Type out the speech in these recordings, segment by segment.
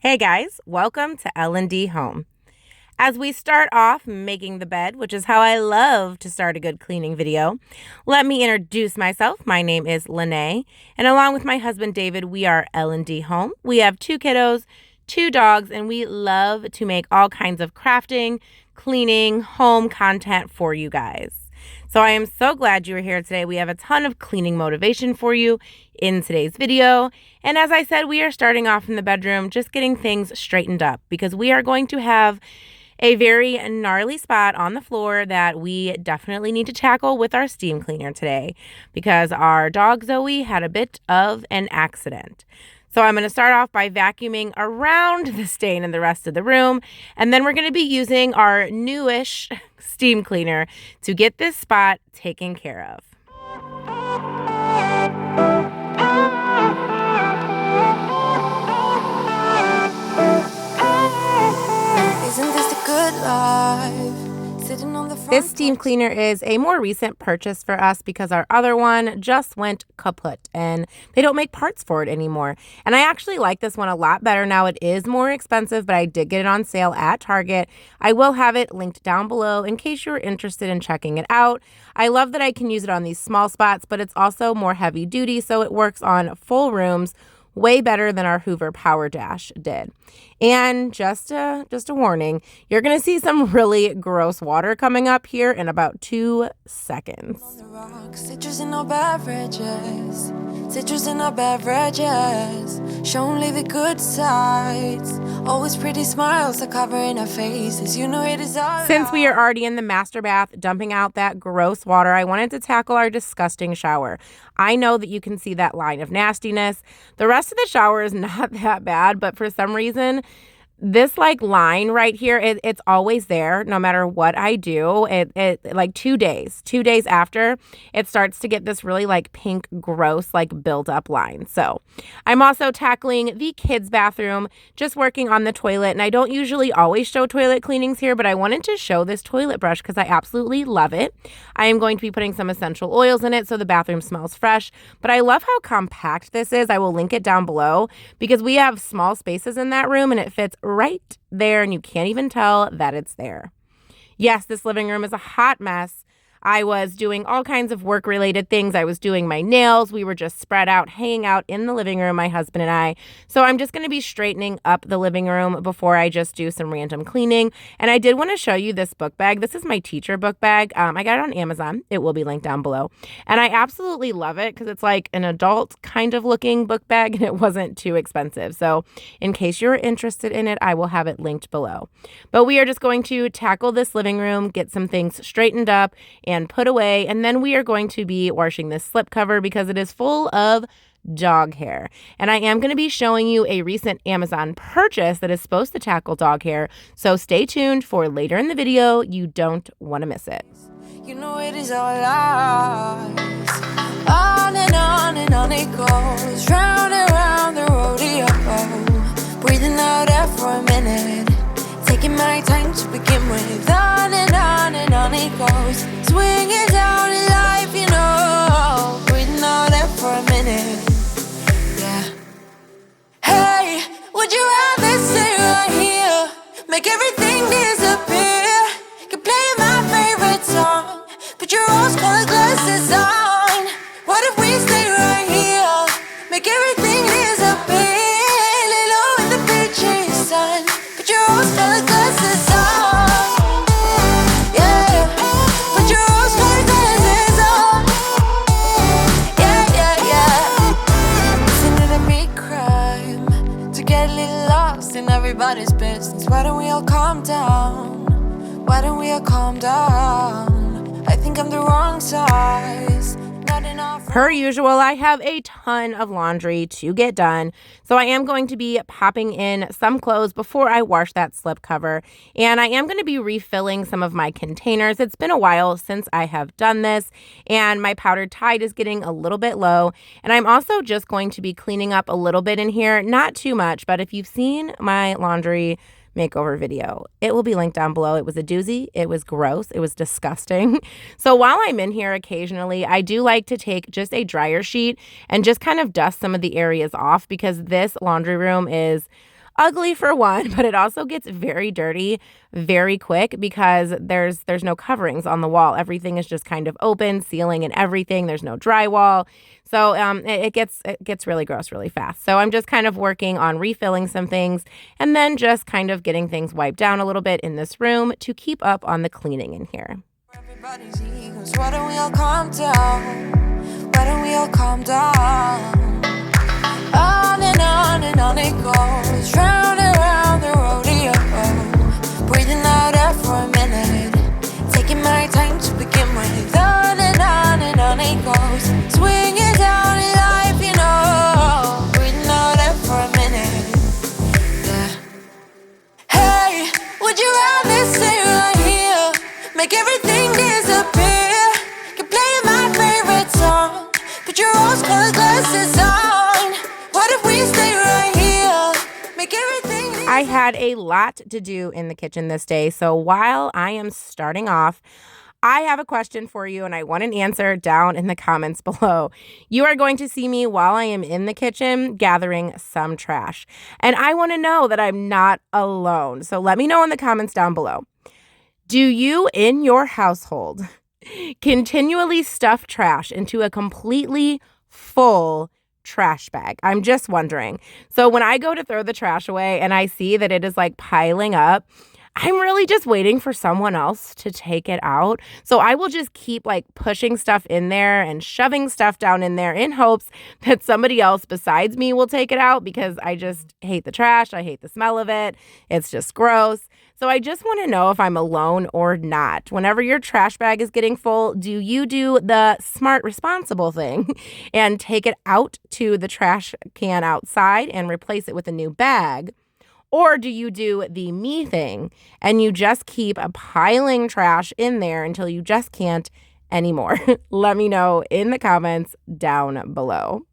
Hey guys, welcome to L&D Home. As we start off making the bed, which is how I love to start a good cleaning video, let me introduce myself. My name is Lene, and along with my husband David, we are L&D Home. We have 2 kiddos, 2 dogs, and we love to make all kinds of crafting, cleaning, home content for you guys. So I am so glad you are here today. We have a ton of cleaning motivation for you in today's video. And as I said, we are starting off in the bedroom, just getting things straightened up because we are going to have a very gnarly spot on the floor that we definitely need to tackle with our steam cleaner today because our dog Zoe had a bit of an accident. So I'm going to start off by vacuuming around the stain in the rest of the room, and then we're going to be using our newish steam cleaner to get this spot taken care of. Isn't this the good life? Sitting on the front This steam cleaner is a more recent purchase for us because our other one just went kaput and they don't make parts for it anymore. And I actually like this one a lot better now. It is more expensive, but I did get it on sale at Target. I will have it linked down below in case you're interested in checking it out. I love that I can use it on these small spots, but it's also more heavy duty, so it works on full rooms way better than our Hoover Power Dash did. And just a warning, you're going to see some really gross water coming up here in about 2 seconds. on the rocks, citrus in our beverages, citrus in our beverages. Show only the good sides. Always pretty smiles are covering our faces. You know it is all. Since we are already in the master bath dumping out that gross water, I wanted to tackle our disgusting shower. I know that you can see that line of nastiness. The rest of the shower is not that bad, but for some reason, this line right here, it's always there no matter what I do. It like 2 days after, it starts to get this really pink, gross, build up line. So I'm also tackling the kids' bathroom, just working on the toilet. And I don't usually always show toilet cleanings here, but I wanted to show this toilet brush because I absolutely love it. I am going to be putting some essential oils in it so the bathroom smells fresh. But I love how compact this is. I will link it down below because we have small spaces in that room and it fits right there and you can't even tell that it's there. Yes, this living room is a hot mess. I was doing all kinds of work-related things. I was doing my nails. We were just spread out, hanging out in the living room, my husband and I. So I'm just going to be straightening up the living room before I just do some random cleaning. And I did want to show you this book bag. This is my teacher book bag. I got it on Amazon. It will be linked down below. And I absolutely love it because it's like an adult kind of looking book bag and it wasn't too expensive. So in case you're interested in it, I will have it linked below. But we are just going to tackle this living room, get some things straightened up, and put away, and then we are going to be washing this slip cover because it is full of dog hair. And I am going to be showing you a recent Amazon purchase that is supposed to tackle dog hair, so stay tuned for later in the video. You don't want to miss it. You know it is our lives. On and on it goes, round and round the rodeo. Breathing out air for a minute, taking my time to begin with. On and on it goes, swinging down in life, you know. Breathing out there for a minute, yeah. Hey, would you rather stay right here, make everything disappear? Keep playing my favorite song, put your rose-colored glasses on. What if we stay right here, make everything disappear? Lay low in the beaching sun, put your rose-colored glasses on. Everybody's business. Why don't we all calm down? Why don't we all calm down? I think I'm the wrong size. Not enough. Per usual, I have a ton of laundry to get done, so I am going to be popping in some clothes before I wash that slip cover, and I am going to be refilling some of my containers. It's been a while since I have done this, and my powdered Tide is getting a little bit low, and I'm also just going to be cleaning up a little bit in here, not too much, but if you've seen my laundry makeover video, it will be linked down below. It was a doozy. It was gross. It was disgusting. So while I'm in here occasionally, I do like to take just a dryer sheet and just kind of dust some of the areas off because this laundry room is ugly for one, but it also gets very dirty very quick because there's no coverings on the wall. Everything is just kind of open, ceiling and everything. There's no drywall. So it gets really gross really fast. So I'm just kind of working on refilling some things and then just kind of getting things wiped down a little bit in this room to keep up on the cleaning in here. Everybody's egos. Why don't we all calm down? Why don't we all calm down? On and on it goes, round and round the rodeo. Breathing out air for a minute, taking my time to begin with. On and on it goes, swinging down in life, you know. Breathing out air for a minute, yeah. Hey, would you rather stay right here? Make everything disappear. Keep playing my favorite song. Put your rose-colored glasses on. What if we stay right here? Make everything disappear. I had a lot to do in the kitchen this day, so while I am starting off, I have a question for you, and I want an answer down in the comments below. You are going to see me while I am in the kitchen gathering some trash, and I want to know that I'm not alone. So let me know in the comments down below. Do you, in your household, continually stuff trash into a completely full trash bag? I'm just wondering. So when I go to throw the trash away and I see that it is like piling up, I'm really just waiting for someone else to take it out. So I will just keep like pushing stuff in there and shoving stuff down in there in hopes that somebody else besides me will take it out because I just hate the trash. I hate the smell of it. It's just gross. So I just want to know if I'm alone or not. Whenever your trash bag is getting full, do you do the smart, responsible thing and take it out to the trash can outside and replace it with a new bag? Or do you do the me thing and you just keep piling trash in there until you just can't anymore? Let me know in the comments down below.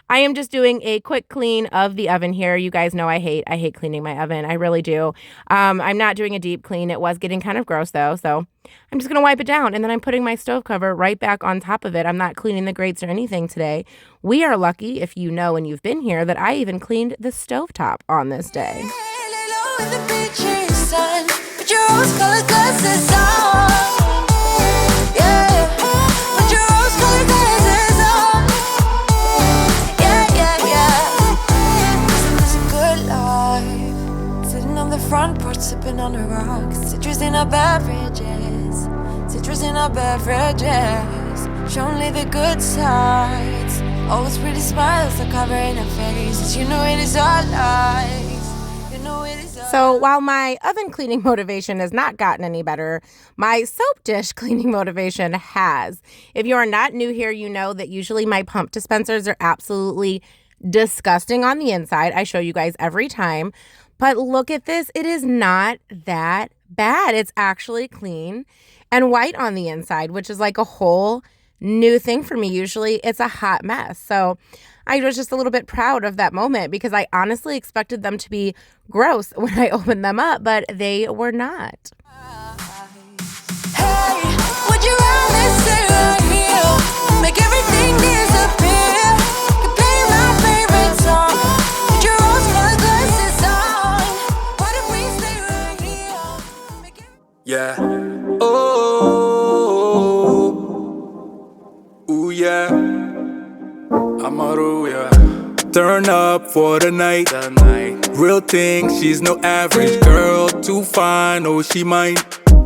I am just doing a quick clean of the oven here. You guys know I hate cleaning my oven. I really do. I'm not doing a deep clean. It was getting kind of gross though. So I'm just going to wipe it down and then I'm putting my stove cover right back on top of it. I'm not cleaning the grates or anything today. We are lucky, if you know and you've been here, that I even cleaned the stovetop on this day. Front porch sipping on the rocks, citrus in our beverages, show only the good sides, always pretty smiles are covering her faces, you know it is all lies, you know it is all. So while my oven cleaning motivation has not gotten any better, my soap dish cleaning motivation has. If you are not new here, you know that usually my pump dispensers are absolutely disgusting on the inside. I show you guys every time. But look at this. It is not that bad. It's actually clean and white on the inside, which is like a whole new thing for me. Usually it's a hot mess. So I was just a little bit proud of that moment because I honestly expected them to be gross when I opened them up, but they were not. Hey, would you rather stay right here? Make everything disappear. You play my favorite song. Put your rose-colored glasses on. What if we stay right here? Yeah. Oh. Ooh, yeah. Amaru, yeah. Turn up for the night. Real thing, she's no average girl. Too fine, oh, she mine.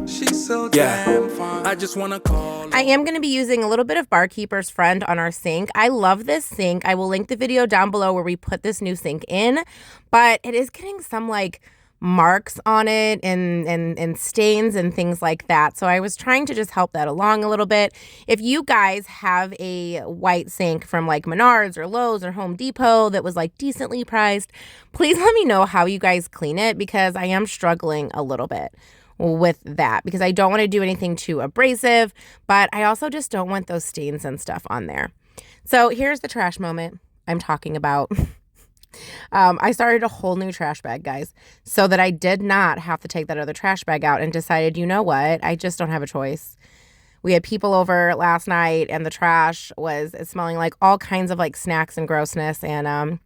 She's so damn fine. I just wanna call. I am going to be using a little bit of Barkeeper's Friend on our sink. I love this sink. I will link the video down below where we put this new sink in, but it is getting some like marks on it and stains and things like that. So I was trying to just help that along a little bit. If you guys have a white sink from like Menards or Lowe's or Home Depot that was like decently priced, please let me know how you guys clean it because I am struggling a little bit with that because I don't want to do anything too abrasive, but I also just don't want those stains and stuff on there. So here's the trash moment I'm talking about. I started a whole new trash bag, guys, so that I did not have to take that other trash bag out and decided, you know what? I just don't have a choice. We had people over last night and the trash was smelling like all kinds of like snacks and grossness. And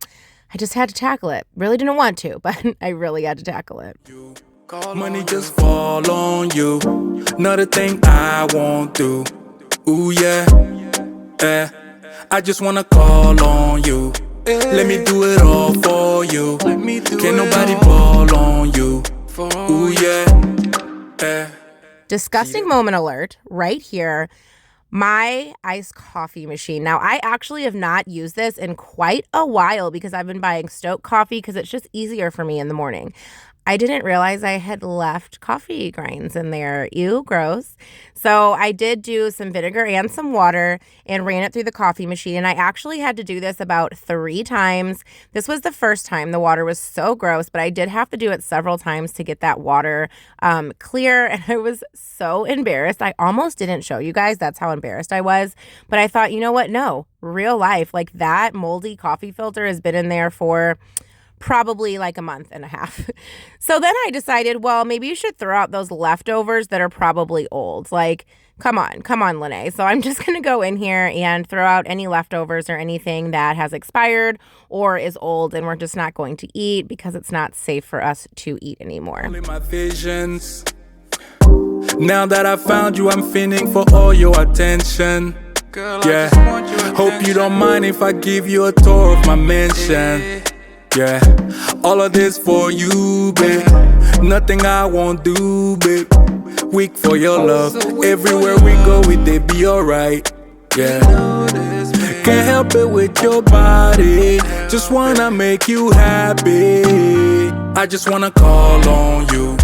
I just had to tackle it. Really didn't want to, but I really had to tackle it. Money just fall on you. Not a thing I won't do. Ooh, yeah. I just wanna call on you. Let me do it all for you. Can't nobody ball on you. Ooh, yeah. Disgusting moment alert right here. My iced coffee machine. Now, I actually have not used this in quite a while because I've been buying Stoke coffee because it's just easier for me in the morning. I didn't realize I had left coffee grinds in there. Ew, gross. So I did do some vinegar and some water and ran it through the coffee machine. And I actually had to do this about 3 times. This was the first time. The water was so gross, but I did have to do it several times to get that water clear. And I was so embarrassed. I almost didn't show you guys. That's how embarrassed I was. But I thought, you know what? No, real life. Like that moldy coffee filter has been in there for probably like a month and a half. So then I decided, well, maybe you should throw out those leftovers that are probably old. Like, come on, Lene. So I'm just going to go in here and throw out any leftovers or anything that has expired or is old and we're just not going to eat because it's not safe for us to eat anymore. Only my visions. Now that I found you, I'm feeling for all your attention. Girl, yeah. I just want your attention. Hope you don't mind if I give you a tour of my mansion. Yeah, all of this for you, babe. Nothing I won't do, babe. Weak for your love. Everywhere we go, they be alright. Yeah, can't help it with your body. Just wanna make you happy. I just wanna call on you.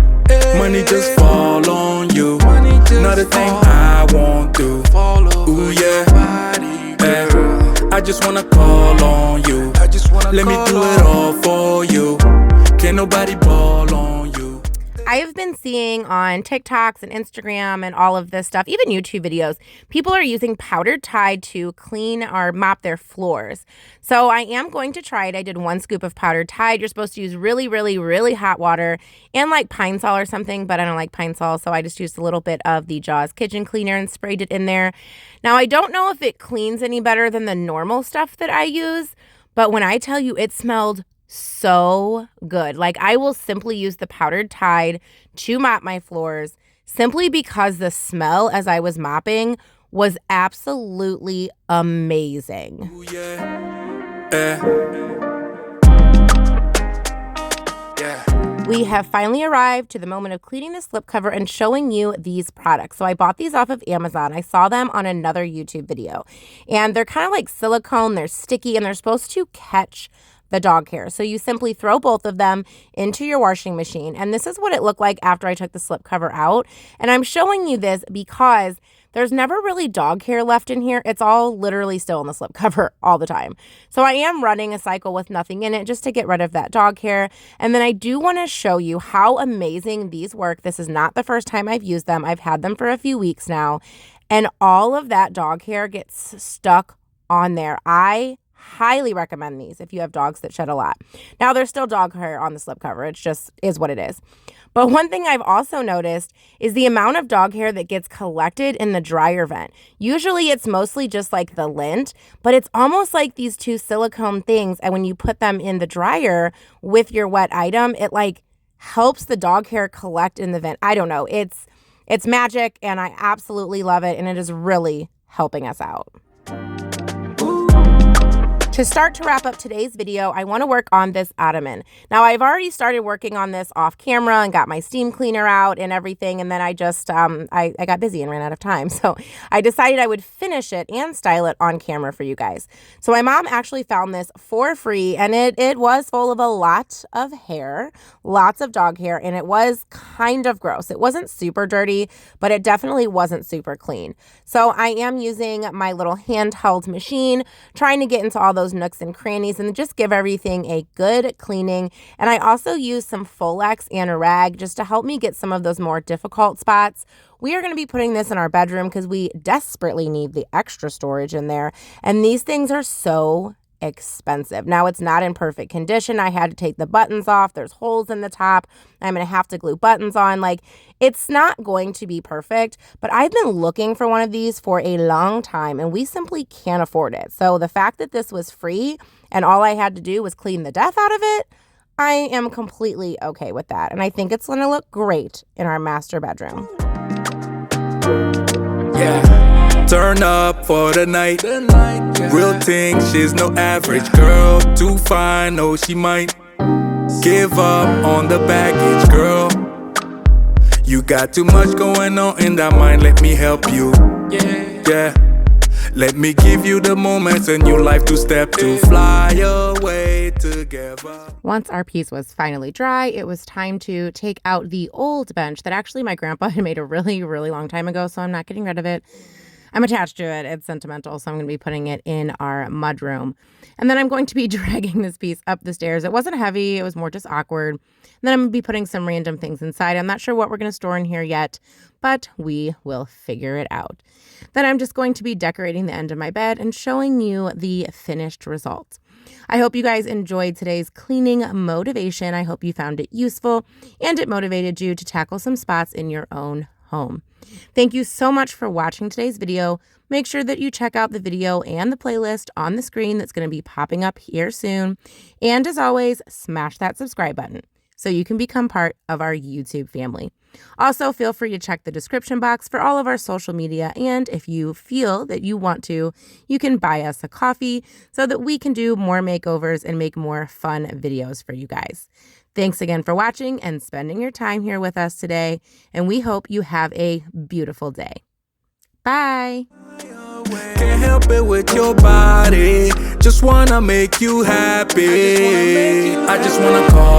Money just fall on you. Not a thing I won't do. Ooh, yeah. I just wanna call on you. Let me do it all for you. Can't nobody ball on you. I have been seeing on TikToks and Instagram and all of this stuff, even YouTube videos, people are using powdered Tide to clean or mop their floors. So I am going to try it. I did 1 scoop of powdered Tide. You're supposed to use really, really, really hot water and like Pine Sol or something, but I don't like Pine Sol, so I just used a little bit of the Jaws kitchen cleaner and sprayed it in there. Now, I don't know if it cleans any better than the normal stuff that I use, but when I tell you it smelled so good. Like I will simply use the powdered Tide to mop my floors simply because the smell as I was mopping was absolutely amazing. Ooh, yeah. We have finally arrived to the moment of cleaning the slipcover and showing you these products. So I bought these off of Amazon. I saw them on another YouTube video. And they're kind of like silicone. They're sticky and they're supposed to catch the dog hair. So you simply throw both of them into your washing machine. And this is what it looked like after I took the slipcover out. And I'm showing you this because there's never really dog hair left in here. It's all literally still in the slipcover all the time. So I am running a cycle with nothing in it just to get rid of that dog hair. And then I do want to show you how amazing these work. This is not the first time I've used them. I've had them for a few weeks now. And all of that dog hair gets stuck on there. I highly recommend these if you have dogs that shed a lot. Now, there's still dog hair on the slipcover. It just is what it is. But one thing I've also noticed is the amount of dog hair that gets collected in the dryer vent. Usually it's mostly just like the lint, but it's almost like these 2 silicone things. And when you put them in the dryer with your wet item, it like helps the dog hair collect in the vent. I don't know. It's magic and I absolutely love it. And it is really helping us out. To start to wrap up today's video, I want to work on this ottoman. Now, I've already started working on this off camera and got my steam cleaner out and everything, and then I just, I got busy and ran out of time. So I decided I would finish it and style it on camera for you guys. So my mom actually found this for free, and it was full of a lot of hair, lots of dog hair, and it was kind of gross. It wasn't super dirty, but it definitely wasn't super clean. So I am using my little handheld machine, trying to get into all those nooks and crannies and just give everything a good cleaning. And I also use some Folex and a rag just to help me get some of those more difficult spots. We are going to be putting this in our bedroom because we desperately need the extra storage in there. And these things are so expensive. Now, it's not in perfect condition. I had to take the buttons off. There's holes in the top. I'm going to have to glue buttons on. Like, it's not going to be perfect, but I've been looking for one of these for a long time and we simply can't afford it. So the fact that this was free and all I had to do was clean the death out of it, I am completely okay with that. And I think it's going to look great in our master bedroom. Yeah, turn up for the night. Real thing, she's no average girl. Too fine, no, she might give up on the baggage, girl. You got too much going on in that mind, let me help you. Yeah. Let me give you the moments in your life to step to fly away together. Once our piece was finally dry, it was time to take out the old bench that actually my grandpa had made a really, really long time ago, so I'm not getting rid of it. I'm attached to it. It's sentimental, so I'm going to be putting it in our mudroom. And then I'm going to be dragging this piece up the stairs. It wasn't heavy. It was more just awkward. And then I'm going to be putting some random things inside. I'm not sure what we're going to store in here yet, but we will figure it out. Then I'm just going to be decorating the end of my bed and showing you the finished result. I hope you guys enjoyed today's cleaning motivation. I hope you found it useful and it motivated you to tackle some spots in your own home. Thank you so much for watching today's video. Make sure that you check out the video and the playlist on the screen that's going to be popping up here soon. And as always, smash that subscribe button so you can become part of our YouTube family. Also, feel free to check the description box for all of our social media. And if you feel that you want to, you can buy us a coffee so that we can do more makeovers and make more fun videos for you guys. Thanks again for watching and spending your time here with us today, and we hope you have a beautiful day. Bye. Can't help it with your body. Just wanna make you happy. I just wanna call